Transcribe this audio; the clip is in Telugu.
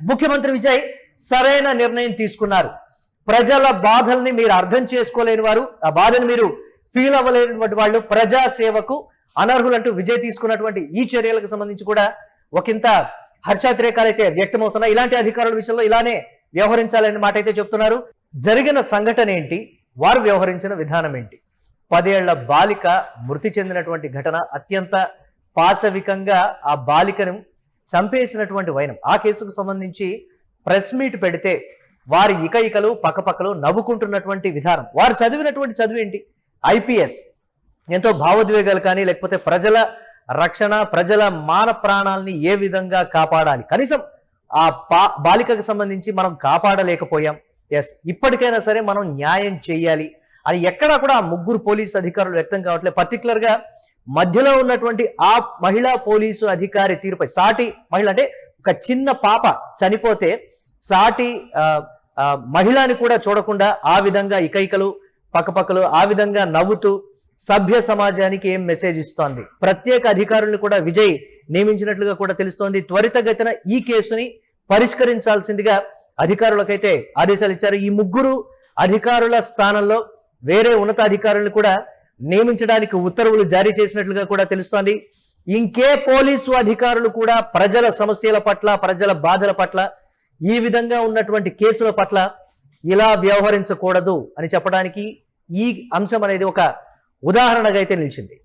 ముఖ్యమంత్రి విజయ్ సరైన నిర్ణయం తీసుకున్నారు. ప్రజల బాధల్ని మీరు అర్థం చేసుకోలేని వారు, ఆ బాధను మీరు ఫీల్ అవ్వలేనటువంటి వాళ్ళు ప్రజా సేవకు అనర్హులంటూ విజయ్ తీసుకున్నటువంటి ఈ చర్యలకు సంబంధించి కూడా ఒకంత హర్షాతిరేకాలు అయితే వ్యక్తమవుతున్నాయి. ఇలాంటి అధికారుల విషయంలో ఇలానే వ్యవహరించాలనే మాట అయితే చెప్తున్నారు. జరిగిన సంఘటన ఏంటి, వారు వ్యవహరించిన విధానం ఏంటి? 10 ఏళ్ల బాలిక మృతి చెందినటువంటి ఘటన, అత్యంత పాశవికంగా ఆ బాలికను చంపేసినటువంటి వైనం. ఆ కేసుకు సంబంధించి ప్రెస్ మీట్ పెడితే వారి ఇకలు పక్కపక్కలు నవ్వుకుంటున్నటువంటి విధానం, వారు చదివినటువంటి చదువు ఏంటి? ఐపీఎస్. ఎంతో భావోద్వేగాలు కానీ లేకపోతే ప్రజల రక్షణ, ప్రజల మాన ప్రాణాలని ఏ విధంగా కాపాడాలి, కనీసం ఆ బాలికకు సంబంధించి మనం కాపాడలేకపోయాం. ఇప్పటికైనా సరే మనం న్యాయం చేయాలి అని ఎక్కడా కూడా ఆ ముగ్గురు పోలీసు అధికారులు వ్యక్తం కావట్లేదు. పర్టికులర్ గా మధ్యలో ఉన్నటువంటి ఆ మహిళా పోలీసు అధికారి తీరుపై, సాటి మహిళ అంటే ఒక చిన్న పాప చనిపోతే సాటి మహిళని కూడా చూడకుండా ఆ విధంగా ఇకలు పక్కపక్కలు ఆ విధంగా నవ్వుతూ సభ్య సమాజానికి ఏం మెసేజ్ ఇస్తోంది? ప్రత్యేక అధికారులను కూడా విజయ్ నియమించినట్లుగా కూడా తెలుస్తోంది. త్వరితగతిన ఈ కేసుని పరిష్కరించాల్సిందిగా అధికారులకైతే ఆదేశాలు ఇచ్చారు. ఈ ముగ్గురు అధికారుల స్థానంలో వేరే ఉన్నతాధికారులను కూడా నియమించడానికి ఉత్తర్వులు జారీ చేసినట్లుగా కూడా తెలుస్తోంది. ఇంకే పోలీసు అధికారులు కూడా ప్రజల సమస్యల పట్ల, ప్రజల బాధల పట్ల, ఈ విధంగా ఉన్నటువంటి కేసుల పట్ల ఇలా వ్యవహరించకూడదు అని చెప్పడానికి ఈ అంశం అనేది ఒక ఉదాహరణగా అయితే నిలిచింది.